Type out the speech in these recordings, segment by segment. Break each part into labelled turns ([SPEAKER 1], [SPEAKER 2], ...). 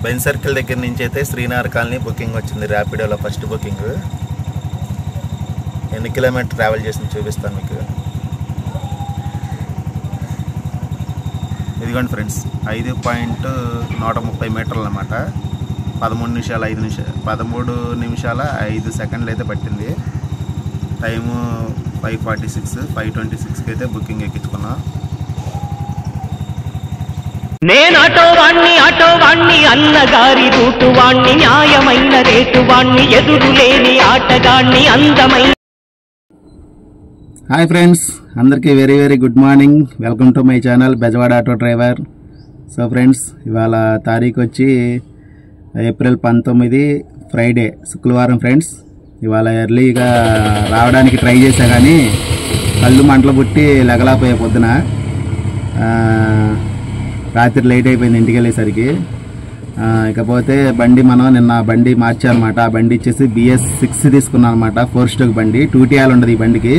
[SPEAKER 1] Ben circle దగ్గర నుంచి అయితే శ్రీనగర్ కాలనీ బుకింగ్ వచ్చింది. ర్యాపిడోలో ఫస్ట్ బుకింగ్. ఎన్ని కిలోమీటర్ ట్రావెల్ చేసింది చూపిస్తాను మీకు. ఇదిగోండి ఫ్రెండ్స్, 5.130 మీటర్లు అన్నమాట. 13 నిమిషాల 5 సెకండ్లు అయితే పట్టింది. టైము 5:46, 5:26కి అయితే బుకింగ్ ఎక్కించుకున్నాం.
[SPEAKER 2] నేను ఆటో వాణ్ణి అన్నగారి రూటు వాణ్ణి, న్యాయమైన రేటు వాణ్ణి, ఎదురు లేని ఆటగాణ్ణి, అందమైన.
[SPEAKER 1] హాయ్ ఫ్రెండ్స్, అందరికీ very very good morning. Welcome to my channel Bezawada auto driver. So friends, ఇవాళ తారీఖు వచ్చి ఏప్రిల్ 19, ఫ్రైడే, శుక్రవారం ఫ్రెండ్స్. ఇవాళ ఎర్లీగా రావడానికి ట్రై చేశా కానీ కళ్ళు మంటలు పుట్టి లెగలాపోయే పొద్దున. రాత్రి లేట్ అయిపోయింది ఇంటికి వెళ్ళేసరికి. ఇకపోతే బండి మనం నిన్న బండి మార్చారనమాట. ఆ బండి వచ్చేసి BS6 తీసుకున్నాను అనమాట. 4 స్ట్రోక్ బండి, 2TL ఉండదు ఈ బండికి.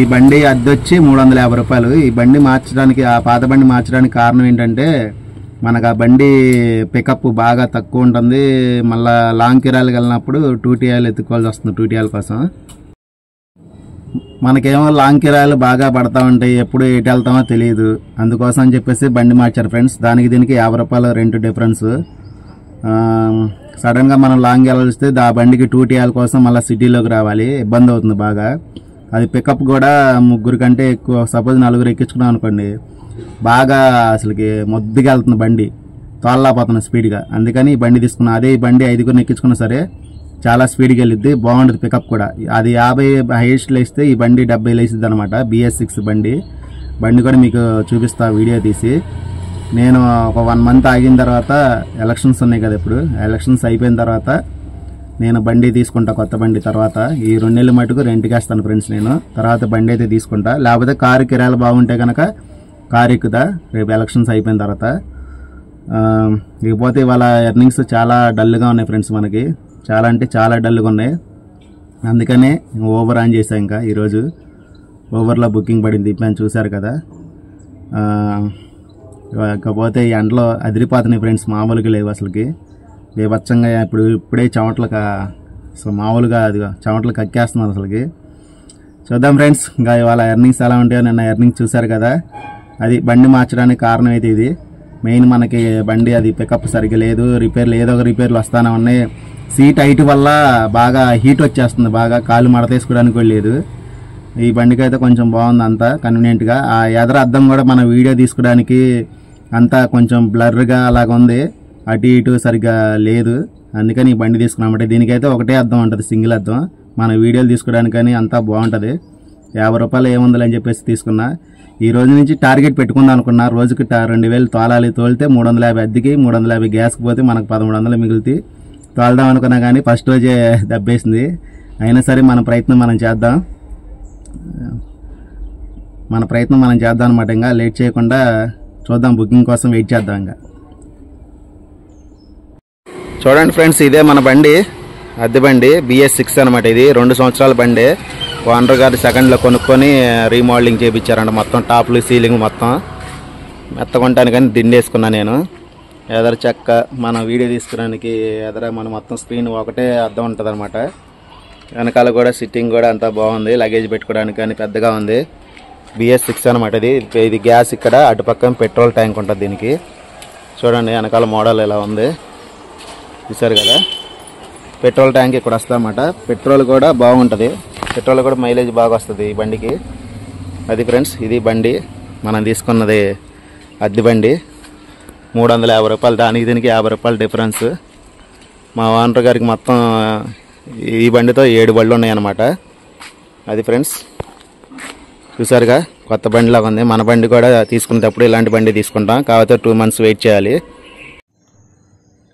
[SPEAKER 1] ఈ బండి అద్దె వచ్చి 350 రూపాయలు. ఈ బండి మార్చడానికి, ఆ పాత బండి మార్చడానికి కారణం ఏంటంటే మనకు ఆ బండి పికప్ బాగా తక్కువ ఉంటుంది. మళ్ళీ లాంగ్ కిరాయిలకు వెళ్ళినప్పుడు 2TL ఎత్తుకోవాల్సి వస్తుంది. 2TL కోసం మనకేమో లాంగ్ కిరాయిలు బాగా పడతా ఉంటాయి, ఎప్పుడు ఎటు వెళ్తామో తెలియదు. అందుకోసం అని చెప్పేసి బండి మార్చారు ఫ్రెండ్స్. దానికి దీనికి 50 రూపాయలు రెంట్ డిఫరెన్స్. సడన్గా మనం లాంగ్ వెళ్ళొస్తే ఆ బండికి 2TL కోసం మళ్ళీ సిటీలోకి రావాలి, ఇబ్బంది అవుతుంది బాగా. అది పికప్ కూడా 3 కంటే ఎక్కువ. సపోజ్ 4 ఎక్కించుకున్నాం అనుకోండి, బాగా అసలుకి మొద్దుగా వెళ్తుంది బండి, తోలలాపోతుంది స్పీడ్గా. అందుకని ఈ బండి తీసుకున్నాం. అదే ఈ బండి 5 ఎక్కించుకున్నా సరే చాలా స్పీడ్గా వెళ్ళిద్ది, బాగుంటుంది పికప్ కూడా. అది 50 హైయెస్ట్లో వేస్తే ఈ బండి 70 వేసిద్ది అనమాట. BS6 బండి కూడా మీకు చూపిస్తా వీడియో తీసి. నేను ఒక 1 మంత్ ఆగిన తర్వాత, ఎలక్షన్స్ ఉన్నాయి కదా ఇప్పుడు, ఎలక్షన్స్ అయిపోయిన తర్వాత నేను బండి తీసుకుంటా, కొత్త బండి. తర్వాత ఈ 2 నెలల మటుకు రెంట్కి వేస్తాను ఫ్రెండ్స్ నేను. తర్వాత బండి అయితే తీసుకుంటా. లేకపోతే కారు కిరాయిలు బాగుంటే కనుక కారు ఎక్కుదా రేపు ఎలక్షన్స్ అయిపోయిన తర్వాత. ఇకపోతే ఇవాళ ఎర్నింగ్స్ చాలా డల్గా ఉన్నాయి ఫ్రెండ్స్. మనకి చాలా అంటే చాలా డల్గా ఉన్నాయి. అందుకనే ఓవర్ ఆన్ చేశాను. ఇంకా ఈరోజు ఓవర్లో బుకింగ్ పడింది, ఇప్పుడు చూశారు కదా. ఇకపోతే ఈ ఎండలో అదిరిపోతున్నాయి ఫ్రెండ్స్, మామూలుగా లేవు అసలుకి. బీభత్సంగా ఇప్పుడే చెమటలకు అసలు మామూలుగా అదిగా చెమటలు కక్కేస్తున్నారు అసలుకి. చూద్దాం ఫ్రెండ్స్, ఇంకా ఇవాళ ఎర్నింగ్స్ ఎలా ఉంటాయో. నిన్న ఎర్నింగ్స్ చూశారు కదా. అది బండి మార్చడానికి కారణం అయితే ఇది మెయిన్. మనకి బండి అది పికప్ సరిగ్గా లేదు, రిపేర్లు ఏదో ఒక రిపేర్లు వస్తానే ఉన్నాయి. సీట్ హైట్ వల్ల బాగా హీట్ వచ్చేస్తుంది, బాగా కాళ్ళు మడతేసుకోవడానికి కూడా లేదు. ఈ బండికి అయితే కొంచెం బాగుంది, అంతా కన్వీనియంట్గా. ఆ ఎదర అద్దం కూడా మన వీడియో తీసుకోవడానికి అంతా కొంచెం బ్లర్గా అలాగ ఉంది, అటు ఇటు సరిగ్గా లేదు. అందుకని ఈ బండి తీసుకున్నామంటే దీనికైతే ఒకటే అద్దం ఉంటుంది, సింగిల్ అద్దం. మన వీడియోలు తీసుకోవడానికి కానీ అంతా బాగుంటుంది. 50 రూపాయలు ఏముందని చెప్పేసి తీసుకున్నా. ఈ రోజు నుంచి టార్గెట్ పెట్టుకుందాం అనుకున్నా. రోజుకి 2000 తోలాలి. తోలితే 350 అద్దెకి, 350 గ్యాస్కి పోతే మనకు 1100 మిగులుతాయి. తోలదాం అనుకున్నా కానీ ఫస్ట్ రోజే దెబ్బేసింది. అయినా సరే మన ప్రయత్నం మనం చేద్దాం అనమాట. ఇంకా లేట్ చేయకుండా చూద్దాం, బుకింగ్ కోసం వెయిట్ చేద్దాం. ఇంకా చూడండి ఫ్రెండ్స్, ఇదే మన బండి, అద్దె బండి BS6 అనమాట. ఇది 2 సంవత్సరాల బండి. ఓనర్ గారు సెకండ్లో కొనుక్కొని రీమోడలింగ్ చేయించారంట. మొత్తం టాప్లు, సీలింగ్ మొత్తం మెత్తకొంటాను కానీ దిండేసుకున్నాను నేను. ఎదర చెక్క మన వీడియో తీసుకోవడానికి ఎదర మన మొత్తం స్క్రీన్ ఒకటే అద్దం ఉంటుంది అనమాట. వెనకాల కూడా సిట్టింగ్ కూడా అంతా బాగుంది, లగేజ్ పెట్టుకోవడానికి కానీ పెద్దగా ఉంది. BS6 అనమాట. ఇది గ్యాస్ ఇక్కడ, అటు పక్కన పెట్రోల్ ట్యాంక్ ఉంటుంది దీనికి. చూడండి వెనకాల మోడల్ ఎలా ఉంది, చూసారు కదా. పెట్రోల్ ట్యాంక్ ఇక్కడ వస్తుందన్నమాట. పెట్రోల్ కూడా బాగుంటుంది, పెట్రోల్ కూడా మైలేజ్ బాగా వస్తుంది ఈ బండికి. అది ఫ్రెండ్స్, ఇది బండి మనం తీసుకున్నది అద్దె బండి. 350 రూపాయలు, దానికి దీనికి 50 రూపాయలు డిఫరెన్స్. మా ఓనర్ గారికి మొత్తం ఈ బండితో 7 బళ్ళు ఉన్నాయన్నమాట. అది ఫ్రెండ్స్, చూసారుగా కొత్త బండిలాగా ఉంది. మన బండి కూడా తీసుకునేటప్పుడు ఇలాంటి బండి తీసుకుంటాం, కాకపోతే 2 మంత్స్ వెయిట్ చేయాలి.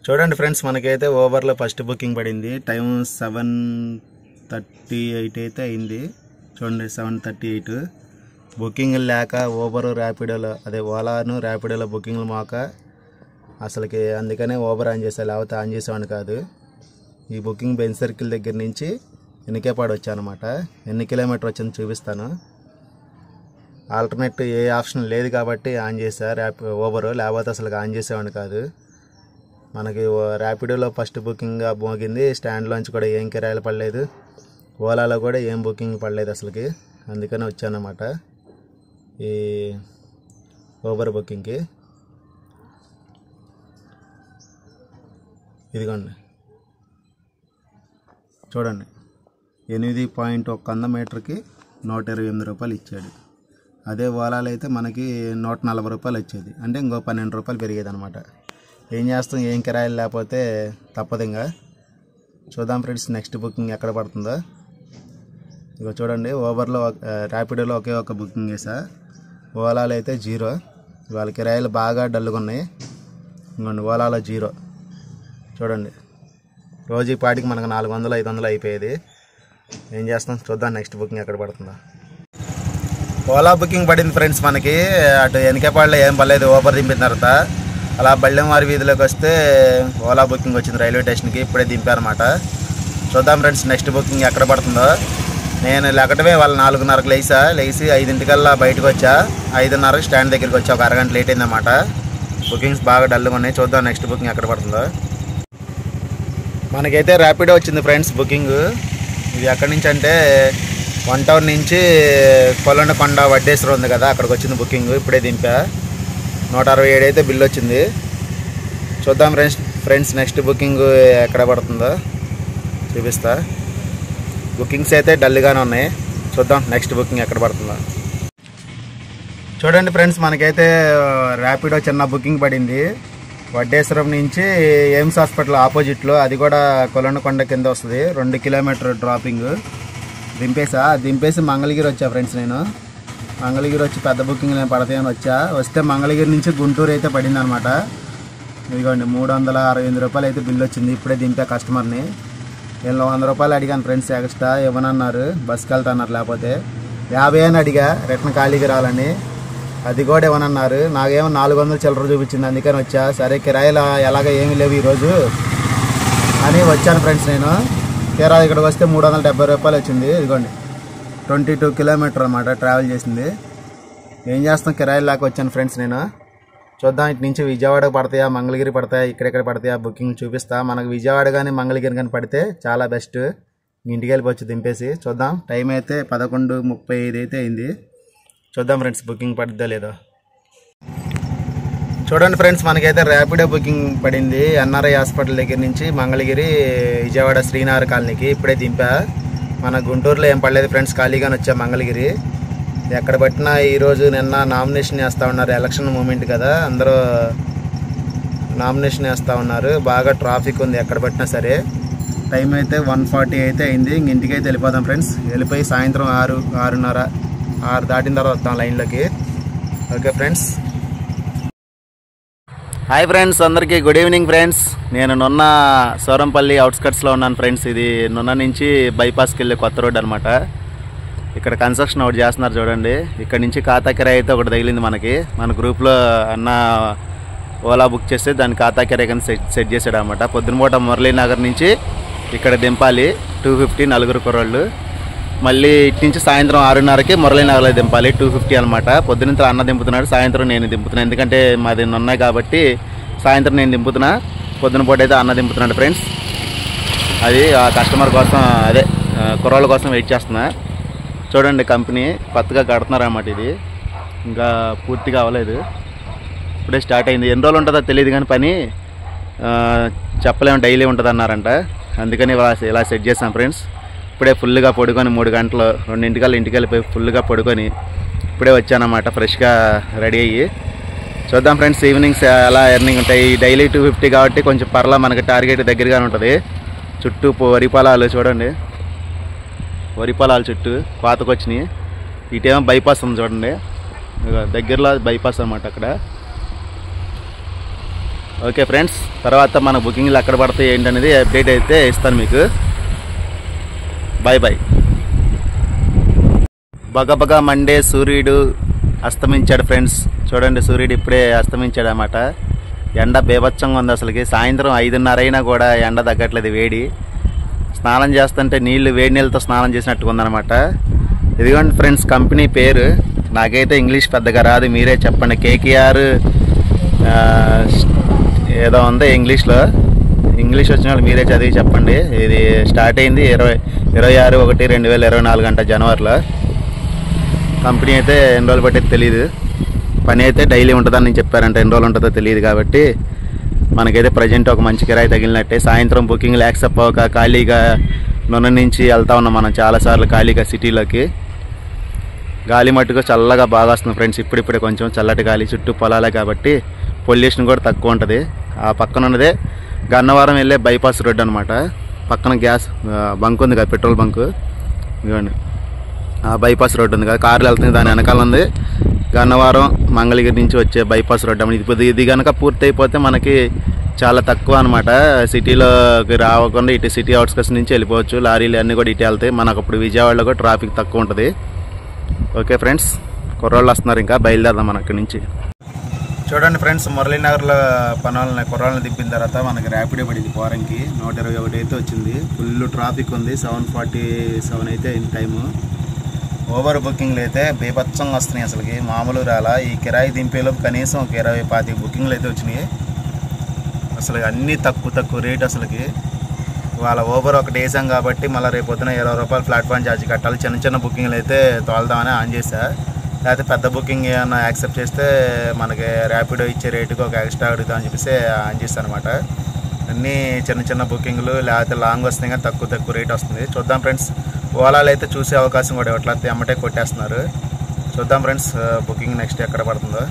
[SPEAKER 1] చూడండి ఫ్రెండ్స్, మనకైతే ఓవర్లో ఫస్ట్ బుకింగ్ పడింది. టైం 7:38 అయితే అయింది. చూడండి 7:38. బుకింగ్లు లేక ఓబర్ ర్యాపిడోలో, అదే ఓలాను ర్యాపిడోలో బుకింగ్లు మాక అసలుకి. అందుకనే ఓబర్ ఆన్ చేసా, లేకపోతే ఆన్ చేసేవాడిని కాదు. ఈ బుకింగ్ బెన్ సర్కిల్ దగ్గర నుంచి ఎన్నికేపాడు వచ్చానమాట. ఎన్ని కిలోమీటర్ వచ్చింది చూపిస్తాను. ఆల్టర్నేట్ ఏ ఆప్షన్ లేదు కాబట్టి ఆన్ చేశా ఓబర్, లేకపోతే అసలు ఆన్ చేసేవాడిని కాదు. మనకి ర్యాపిడోలో ఫస్ట్ బుకింగ్ మోగింది, స్టాండ్లోంచి కూడా ఏం కిరాయిలు పడలేదు, ఓలాలో కూడా ఏం బుకింగ్ పడలేదు అసలుకి. అందుకని వచ్చానమాట ఈ ఊబర్ బుకింగ్కి. ఇదిగోండి చూడండి, 8.1 మీటర్కి 128 రూపాయలు ఇచ్చాడు. అదే ఓలాలో అయితే మనకి 140 రూపాయలు వచ్చేది, అంటే ఇంకో 12 రూపాయలు పెరిగేది అనమాట. ఏం చేస్తాం, ఏం కిరాయిలు లేకపోతే తప్పదు. ఇంకా చూద్దాం ఫ్రెండ్స్ నెక్స్ట్ బుకింగ్ ఎక్కడ పడుతుందో. ఇక చూడండి, ఊబర్లో ర్యాపిడోలో ఒకే ఒక బుకింగ్ చేసా, ఓలాలో అయితే 0. వాళ్ళ కిరాయిలు బాగా డల్గా ఉన్నాయి. ఇంకోండి ఓలాలో 0. చూడండి, రోజు ఈ పాటికి మనకు 400-500 అయిపోయేది. ఏం చేస్తాం, చూద్దాం నెక్స్ట్ బుకింగ్ ఎక్కడ పడుతుందో. ఓలా బుకింగ్ పడింది ఫ్రెండ్స్ మనకి. అటు వెనకపాడులో ఏం పర్లేదు, ఊబర్ దింపిన తర్వాత అలా బళ్ళెంవారి వీధిలోకి వస్తే ఓలా బుకింగ్ వచ్చింది రైల్వే స్టేషన్కి. ఇప్పుడే దింపారన్నమాట. చూద్దాం ఫ్రెండ్స్ నెక్స్ట్ బుకింగ్ ఎక్కడ పడుతుందో. నేను లెక్కటమే వాళ్ళ 4:30కి లేచి 5 బయటకు వచ్చా. 5:30 స్టాండ్ దగ్గరికి వచ్చా, ఒక అరగంట లేట్ అయిందన్నమాట. బుకింగ్స్ బాగా డల్గా ఉన్నాయి. చూద్దాం నెక్స్ట్ బుకింగ్ ఎక్కడ పడుతుందో. మనకైతే ర్యాపిడో వచ్చింది ఫ్రెండ్స్ బుకింగ్. ఇది ఎక్కడి నుంచి అంటే 1 టౌన్ నుంచి కొలండకొండ వడ్డేశ్వరం ఉంది కదా, అక్కడికి వచ్చింది బుకింగ్. ఇప్పుడే దింపా. 167 అయితే బిల్ వచ్చింది. చూద్దాం ఫ్రెండ్స్ నెక్స్ట్ బుకింగ్ ఎక్కడ పడుతుందో చూపిస్తా. బుకింగ్స్ అయితే డల్గానే ఉన్నాయి. చూద్దాం నెక్స్ట్ బుకింగ్ ఎక్కడ పడుతుందో. చూడండి ఫ్రెండ్స్, మనకైతే ర్యాపిడో చిన్న బుకింగ్ పడింది. వడ్డేశ్వరం నుంచి ఎయిమ్స్ హాస్పిటల్ ఆపోజిట్లో, అది కూడా కొలండకొండ కింద వస్తుంది. 2 కిలోమీటర్ డ్రాపింగ్. దింపేసి మంగళగిరి వచ్చా ఫ్రెండ్స్. నేను మంగళగిరి వచ్చి పెద్ద బుకింగ్ నేను పడతాయని వస్తే మంగళగిరి నుంచి గుంటూరు అయితే పడింది అనమాట. ఇదిగోండి 368 రూపాయలు అయితే బిల్ వచ్చింది. ఇప్పుడే దింపా కస్టమర్ని. నేను 100 రూపాయలు అడిగాను ఫ్రెండ్స్ ఎక్స్ట్రా ఇవ్వనన్నారు, బస్కి వెళ్తున్నారు. లేకపోతే 50 అని అడిగా రిటర్న్ ఖాళీకి రావాలని, అది కూడా ఇవ్వనన్నారు. నాకేమో 400 చిల్లర చూపించింది. అందుకని వచ్చా. సరే కిరాయిలు ఎలాగ ఏమీ లేవు ఈరోజు అని వచ్చాను ఫ్రెండ్స్. నేను తీరా ఇక్కడికి వస్తే 370 రూపాయలు వచ్చింది. ఇదిగోండి 22 కిలోమీటర్ అన్నమాట ట్రావెల్ చేసింది. ఏం చేస్తాం, కిరాయిలు లాగా వచ్చాను ఫ్రెండ్స్ నేను. చూద్దాం ఇటు నుంచి విజయవాడకు పడతాయా, మంగళగిరి పడతాయా, ఇక్కడెక్కడ పడతాయా బుకింగ్ చూపిస్తా. మనకు విజయవాడ కానీ మంగళగిరి కానీ పడితే చాలా బెస్ట్. ఇంటికి వెళ్ళిపోవచ్చు దింపేసి. చూద్దాం, టైం అయితే 11:35 అయితే అయింది. చూద్దాం ఫ్రెండ్స్ బుకింగ్ పడుద్దా లేదో. చూడండి ఫ్రెండ్స్, మనకైతే ర్యాపిడో బుకింగ్ పడింది. ఎన్ఆర్ఐ హాస్పిటల్ దగ్గర నుంచి మంగళగిరి విజయవాడ శ్రీనగర్ కాలనీకి. ఇప్పుడే దింపా. మన గుంటూరులో ఏం పడలేదు ఫ్రెండ్స్, ఖాళీగానే వచ్చా మంగళగిరి. ఎక్కడ పట్టినా ఈరోజు నిన్న నామినేషన్ వేస్తూ ఉన్నారు. ఎలక్షన్ మూమెంట్ కదా, అందరూ నామినేషన్ వేస్తూ ఉన్నారు. బాగా ట్రాఫిక్ ఉంది ఎక్కడ పట్టినా సరే. టైం అయితే 1:40 అయితే అయింది. ఇంటికి అయితే వెళ్ళిపోదాం ఫ్రెండ్స్. వెళ్ళిపోయి సాయంత్రం 6 దాటిన తర్వాత వస్తాం లైన్లోకి. Okay friends. హాయ్ ఫ్రెండ్స్, అందరికీ గుడ్ ఈవినింగ్ ఫ్రెండ్స్. నేను నున్న సోరంపల్లి అవుట్స్కట్స్లో ఉన్నాను ఫ్రెండ్స్. ఇది నున్న నుంచి బైపాస్కి వెళ్ళే కొత్త రోడ్ అనమాట. ఇక్కడ కన్స్ట్రక్షన్ ఒకటి చేస్తున్నారు చూడండి. ఇక్కడ నుంచి ఖాతా కిరాయి అయితే ఒకటి తగిలింది మనకి. మన గ్రూప్లో అన్న ఓలా బుక్ చేస్తే దాని ఖాతా కిరాయి కానీ సెట్ చేసాడు అనమాట. పొద్దునపూట మురళీనగర్ నుంచి ఇక్కడ దింపాలి 250 నలుగురు కుర్రోళ్ళు. మళ్ళీ ఇటు నుంచి సాయంత్రం 6:30కి మురళీనగర్లో దింపాలి 250 అనమాట. పొద్దునంతా అన్న దింపుతున్నాడు, సాయంత్రం నేను దింపుతున్నాను. ఎందుకంటే మాది ఉన్నాయి కాబట్టి సాయంత్రం నేను దింపుతున్నా, పొద్దున పూట అయితే అన్న దింపుతున్నాడు ఫ్రెండ్స్. అది ఆ కస్టమర్ కోసం, అదే కుర్రోళ్ళ కోసం వెయిట్ చేస్తున్నా. చూడండి, కంపెనీ కొత్తగా కడుతున్నారు అన్నమాట. ఇది ఇంకా పూర్తిగా అవ్వలేదు, ఇప్పుడే స్టార్ట్ అయింది. ఎన్ని రోజులు ఉంటుందో తెలియదు కానీ పని చెప్పలేము, డైలీ ఉంటుంది అన్నారంట. అందుకని ఇలా సెట్ చేస్తాం ఫ్రెండ్స్. ఇప్పుడే ఫుల్గా పడుకొని 3 గంటలు 2 ఇంటికి వెళ్ళిపోయి ఫుల్గా పడుకొని ఇప్పుడే వచ్చానమాట ఫ్రెష్గా రెడీ అయ్యి. చూద్దాం ఫ్రెండ్స్ ఈవినింగ్స్ ఎలా ఎర్నింగ్ ఉంటాయి. డైలీ 250 కాబట్టి కొంచెం పర్లా మనకి టార్గెట్ దగ్గరగానే ఉంటుంది. చుట్టూ వరి పొలాలు చూడండి, వరి పొలాలు చుట్టూ పాతకొచ్చినాయి. ఇటేమో బైపాస్ ఉంది చూడండి, దగ్గరలో బైపాస్ అనమాట అక్కడ. ఓకే ఫ్రెండ్స్, తర్వాత మన బుకింగ్లు ఎక్కడ పడతాయి ఏంటనేది అప్డేట్ అయితే ఇస్తాను మీకు. Bye bye. బగబగా మండే సూర్యుడు అస్తమించాడు ఫ్రెండ్స్. చూడండి, సూర్యుడు ఇప్పుడే అస్తమించాడు అన్నమాట. ఎండ బేభత్సంగా ఉంది అసలుకి. సాయంత్రం 5:30 అయినా కూడా ఎండ తగ్గట్లేదు, వేడి. స్నానం చేస్తుంటే వేడి నీళ్ళతో స్నానం చేసినట్టుగా ఉందన్నమాట. ఇదిగోండి ఫ్రెండ్స్ కంపెనీ పేరు. నాకైతే ఇంగ్లీష్ పెద్దగా రాదు, మీరే చెప్పండి. KKR ఏదో ఉంది ఇంగ్లీష్లో. ఇంగ్లీష్ వచ్చిన వాళ్ళు మీరే చదివి చెప్పండి. ఇది స్టార్ట్ అయింది 26/1/2024 అంట జనవరిలో. కంపెనీ అయితే ఎన్ని రోజులు పట్టేది తెలియదు. పని అయితే డైలీ ఉంటుందని చెప్పారంట. ఎన్ని రోజులు ఉంటుందో తెలియదు కాబట్టి మనకైతే ప్రజెంట్ ఒక మంచి కిరాయి తగిలినట్టే. సాయంత్రం బుకింగ్లు యాక్సెప్ట్ అవ్వక ఖాళీగా నొన్న నుంచి వెళ్తా ఉన్నాం మనం చాలాసార్లు ఖాళీగా సిటీలోకి. గాలి మట్టుకు చల్లగా బాగా వస్తుంది ఫ్రెండ్స్. ఇప్పుడిప్పుడే కొంచెం చల్లటి గాలి, చుట్టూ పొలాలే కాబట్టి పొల్యూషన్ కూడా తక్కువ ఉంటుంది. ఆ పక్కన ఉన్నదే గన్నవరం వెళ్ళే బైపాస్ రోడ్ అనమాట. పక్కన గ్యాస్ బంక్ ఉంది కదా, పెట్రోల్ బంక్. ఇదిగోండి ఆ బైపాస్ రోడ్ ఉంది కదా, కార్లు వెళ్తుంది, దాని వెనకాల ఉంది గన్నవరం మంగళగిరి నుంచి వచ్చే బైపాస్ రోడ్ అన్నమాట. ఇది కనుక పూర్తి అయిపోతే మనకి చాలా తక్కువ అనమాట. సిటీలోకి రావకుండా ఇటు సిటీ అవుట్స్కట్స్ నుంచి వెళ్ళిపోవచ్చు. లారీలు అన్నీ కూడా ఇటు వెళ్తాయి. మనకు అప్పుడు విజయవాడలో కూడా ట్రాఫిక్ తక్కువ ఉంటుంది. ఓకే ఫ్రెండ్స్, కుర్రోళ్ళు వస్తున్నారు, ఇంకా బయలుదేరదాం మనం అక్కడి నుంచి. చూడండి ఫ్రెండ్స్, మురళీనగర్లో పనులని కుర్రాళ్ళని దింపిన తర్వాత మనకి ర్యాపిడో పడింది పోరంకి. 121 అయితే వచ్చింది. ఫుల్ ట్రాఫిక్ ఉంది. 7:47 అయితే అయింది టైము. ఓవర్ బుకింగ్లు అయితే బీభత్సంగా వస్తున్నాయి. అసలుకి మామూలు రాలా. ఈ కిరాయి దింపేలోపు కనీసం ఒక 20-25 బుకింగ్లు అయితే వచ్చినాయి. అసలు అన్నీ తక్కువ రేట్. అసలుకి వాళ్ళ ఓవర్ ఒకటి వేసాం కాబట్టి మళ్ళీ రేపు పొద్దున 20 రూపాయలు ప్లాట్ఫామ్ ఛార్జ్ కట్టాలి. చిన్న బుకింగ్లు అయితే తోలుదామని ఆన్ చేశా. లేకపోతే పెద్ద బుకింగ్ ఏమన్నా యాక్సెప్ట్ చేస్తే మనకి ర్యాపిడో ఇచ్చే రేటుకి ఒక ఎక్స్ట్రా అడుగుతామని చెప్పేసి ఆన్ చేస్తాను అనమాట. అన్నీ చిన్న బుకింగ్లు, లేకపోతే లాంగ్ వస్తున్నాయి కానీ తక్కువ రేట్ వస్తుంది. చూద్దాం ఫ్రెండ్స్. ఓలాలు అయితే చూసే అవకాశం కూడా ఇట్లా ఎమ్మటే కొట్టేస్తున్నారు. చూద్దాం ఫ్రెండ్స్ బుకింగ్ నెక్స్ట్ ఎక్కడ పడుతుందో.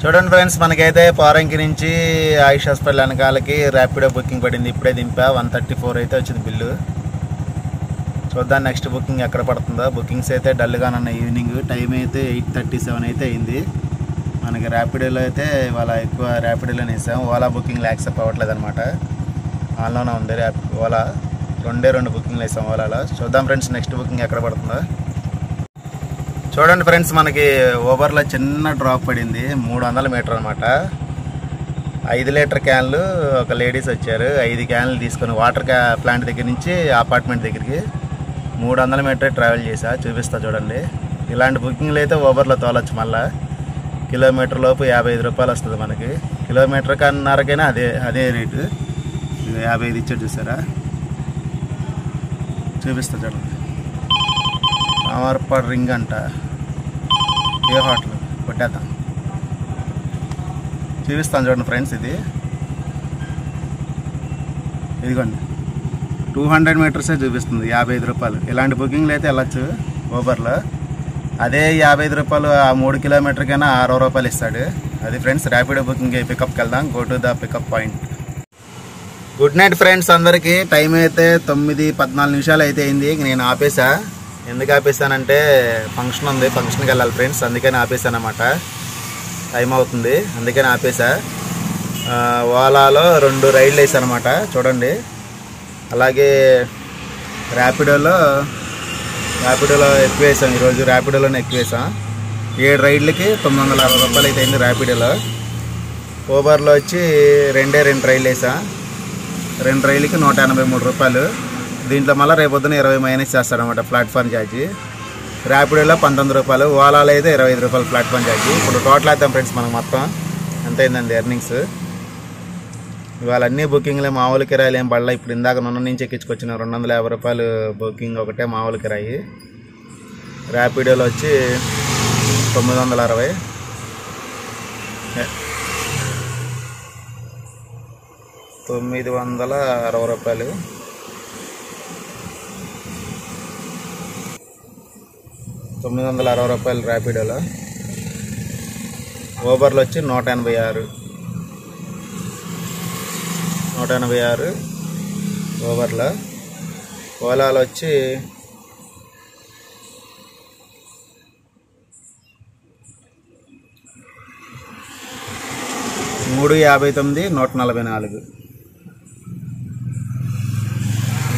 [SPEAKER 1] చూడండి ఫ్రెండ్స్, మనకైతే పోరంకి నుంచి ఆయుష్ హాస్పిటల్ వెనకాలకి ర్యాపిడో బుకింగ్ పడింది. ఇప్పుడే దింపా. 134 అయితే వచ్చింది బిల్లు. చూద్దాం నెక్స్ట్ బుకింగ్ ఎక్కడ పడుతుందో. బుకింగ్స్ అయితే డల్గానే ఉన్నాయి. ఈవినింగ్ టైం అయితే 8:37 అయితే అయింది. మనకి ర్యాపిడోలో అయితే ఇవాళ ఎక్కువ ర్యాపిడోలోనే వేసాం. ఓలా బుకింగ్లు యాక్సెప్ట్ అవ్వట్లేదు అనమాట. ఆన్లోనే ఉంది ఓలా. 2 బుకింగ్లు వేసాం ఓలాలో. చూద్దాం ఫ్రెండ్స్ నెక్స్ట్ బుకింగ్ ఎక్కడ పడుతుందో. చూడండి ఫ్రెండ్స్, మనకి ఓవర్లో చిన్న డ్రాప్ పడింది. 300 మీటర్ అనమాట. 5 లీటర్ క్యాన్లు ఒక లేడీస్ వచ్చారు. 5 క్యాన్లు తీసుకొని వాటర్ ప్లాంట్ దగ్గర నుంచి అపార్ట్మెంట్ దగ్గరికి 300 మీటర్ ట్రావెల్ చేసా. చూపిస్తా చూడండి. ఇలాంటి బుకింగ్లు అయితే ఓవర్లో తోలొచ్చు. మళ్ళీ కిలోమీటర్ లోపు 55 రూపాయలు వస్తుంది మనకి. కిలోమీటర్ కన్నారకైనా అదే రేటు. 55 ఇచ్చాడు చూసారా. చూపిస్తా చూడండి. అమర్పాడు రింగ్ అంట. ఏ హోటల్ కొట్టేద్దాం. చూపిస్తాను చూడండి ఫ్రెండ్స్. ఇదిగోండి 200 మీటర్సే చూపిస్తుంది. 55 రూపాయలు. ఇలాంటి బుకింగ్లు అయితే వెళ్ళచ్చు ఓబర్లో. అదే 55 రూపాయలు ఆ 3 కిలోమీటర్కైనా 60 రూపాయలు ఇస్తాడు. అది ఫ్రెండ్స్ ర్యాపిడో బుకింగ్ పికప్కి వెళ్దాం. Go to the pickup point. Good night friends అందరికీ. టైం అయితే 9:14 అయితే అయింది. నేను ఆపేసా. ఎందుకు ఆపేసానంటే ఫంక్షన్ ఉంది, ఫంక్షన్కి వెళ్ళాలి ఫ్రెండ్స్. అందుకని ఆపేసాను అన్నమాట. టైం అవుతుంది అందుకని ఆపేసా. ఓలాలో 2 రైడ్లు వేసాను అనమాట చూడండి. అలాగే ర్యాపిడోలో ఎక్కువ వేసాం. ఈరోజు ర్యాపిడోలోనే ఎక్కువ వేసాం. 7 రైడ్లకి 960 రూపాయలు అయితే అయింది ర్యాపిడోలో. ఓబర్లో వచ్చి 2 రైళ్ళు వేసాం. 2 రైళ్ళకి 183 రూపాయలు. దీంట్లో మళ్ళీ రేపొద్దున 20 మైనస్ చేస్తాడనమాట ప్లాట్ఫామ్ ఛార్జీ. ర్యాపిడోలో 19 రూపాయలు. ఓలాలో అయితే 25 రూపాయలు ప్లాట్ఫామ్ ఛార్జీ. ఇప్పుడు టోటల్ వేద్దాం ఫ్రెండ్స్ మనకు మొత్తం ఎంత అయిందండి ఎర్నింగ్స్. ఇవాళ అన్నీ బుకింగ్లే, మామూలు కిరాయిలు ఏం పడలే. ఇప్పుడు ఇందాక నొన్న నుంచి ఎక్కించుకొచ్చిన 250 రూపాయలు బుకింగ్ ఒకటే మామూలు కిరాయి. ర్యాపిడోలో వచ్చి 960 రూపాయలు. 960 రూపాయలు ర్యాపిడోలో. ఓబర్లో వచ్చి 186 ఓవర్లో. ఓలాలో వచ్చి 359 144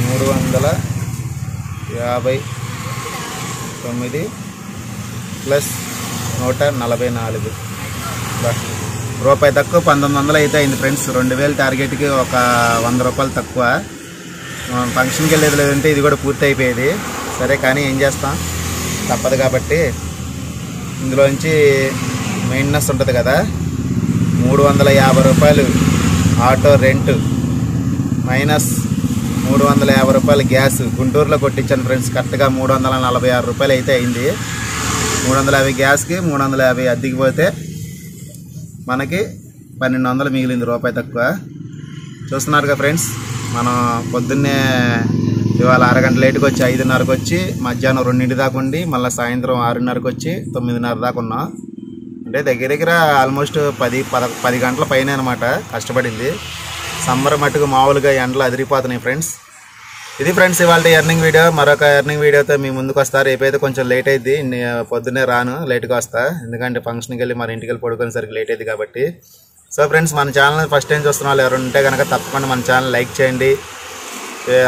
[SPEAKER 1] 359 ప్లస్ 144 రూపాయి తక్కువ 1900 అయితే అయింది ఫ్రెండ్స్. 2000 టార్గెట్కి ఒక 100 రూపాయలు తక్కువ. ఫంక్షన్కి వెళ్ళేది లేదంటే ఇది కూడా పూర్తి అయిపోయేది. సరే కానీ ఏం చేస్తాం, తప్పదు కాబట్టి ఇందులోంచి మెయింటెనెన్స్ ఉంటుంది కదా, 350 రూపాయలు ఆటో రెంట్ మైనస్ 350 రూపాయలు గ్యాస్ గుంటూరులో కొట్టించాను ఫ్రెండ్స్. కరెక్ట్గా 346 రూపాయలు అయితే అయింది. 350 గ్యాస్కి 350 అద్దెకి పోతే మనకి 1200 మిగిలింది, రూపాయి తక్కువ. చూస్తున్నారుగా ఫ్రెండ్స్, మనం పొద్దున్నే ఇవాళ అరగంట లేటుకి వచ్చి 5:30కి వచ్చి మధ్యాహ్నం 2 దాకా ఉండి మళ్ళీ సాయంత్రం 6:30కి వచ్చి 9:30 దాకా ఉన్నాం. అంటే దగ్గర దగ్గర ఆల్మోస్ట్ 10 గంటల పైన అనమాట కష్టపడింది. సమ్మర్ మట్టుకు మామూలుగా ఎండలు అదిరిపోతున్నాయి ఫ్రెండ్స్. ఇది ఫ్రెండ్స్ ఇవాళ ఎర్నింగ్ వీడియో. మరొక ఎర్నింగ్ వీడియోతో మీ ముందుకు వస్తారు. రేపైతే కొంచెం లేట్ అయింది, పొద్దున్నే రాను, లేట్గా వస్తా. ఎందుకంటే ఫంక్షన్కి వెళ్ళి మరి ఇంటికి వెళ్ళి పడుకునేసరికి లేట్ అయింది కాబట్టి. సో ఫ్రెండ్స్, మన ఛానల్ ఫస్ట్ టైం చూస్తున్న వాళ్ళు ఎవరు ఉంటే కనుక తప్పకుండా మన ఛానల్ లైక్ చేయండి.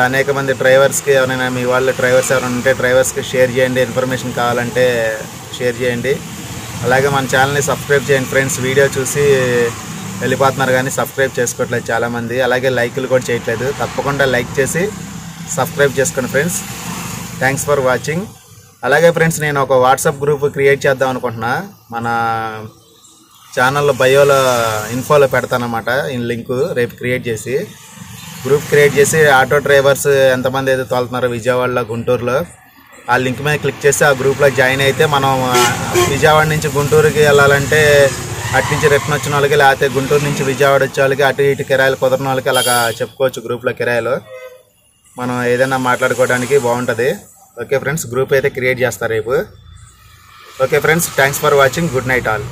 [SPEAKER 1] అనేక మంది డ్రైవర్స్కి, ఎవరైనా మీ వాళ్ళు డ్రైవర్స్ ఎవరైనా ఉంటే డ్రైవర్స్కి షేర్ చేయండి. ఇన్ఫర్మేషన్ కావాలంటే షేర్ చేయండి. అలాగే మన ఛానల్ని సబ్స్క్రైబ్ చేయండి ఫ్రెండ్స్. వీడియో చూసి వెళ్ళిపోతున్నారు కానీ సబ్స్క్రైబ్ చేసుకోవట్లేదు చాలామంది. అలాగే లైకులు కూడా చేయట్లేదు. తప్పకుండా లైక్ చేసి సబ్స్క్రైబ్ చేసుకోండి ఫ్రెండ్స్. Thanks for watching. అలాగే ఫ్రెండ్స్, నేను ఒక వాట్సాప్ గ్రూప్ క్రియేట్ చేద్దాం అనుకుంటున్నా. మన ఛానల్లో బయోలో ఇన్ఫోలో పెడతానమాట ఈ లింకు. రేపు గ్రూప్ క్రియేట్ చేసి ఆటో డ్రైవర్స్ ఎంతమంది అయితే తోలుతున్నారో విజయవాడలో, గుంటూరులో, ఆ లింక్ మీద క్లిక్ చేసి ఆ గ్రూప్లో జాయిన్ అయితే మనం విజయవాడ నుంచి గుంటూరుకి వెళ్ళాలంటే అటు నుంచి రిటర్న్ వచ్చిన వాళ్ళకి, లేకపోతే గుంటూరు నుంచి విజయవాడ వచ్చే వాళ్ళకి, అటు ఇటు కిరాయిలు కుదరని వాళ్ళకి అలాగా చెప్పుకోవచ్చు. గ్రూప్లో కిరాయిలు మనం ఏదైనా మాట్లాడుకోవడానికి బాగుంటుంది. ఓకే ఫ్రెండ్స్, గ్రూప్ అయితే క్రియేట్ చేస్తారు రేపు. Okay friends, thanks for watching. Good night all.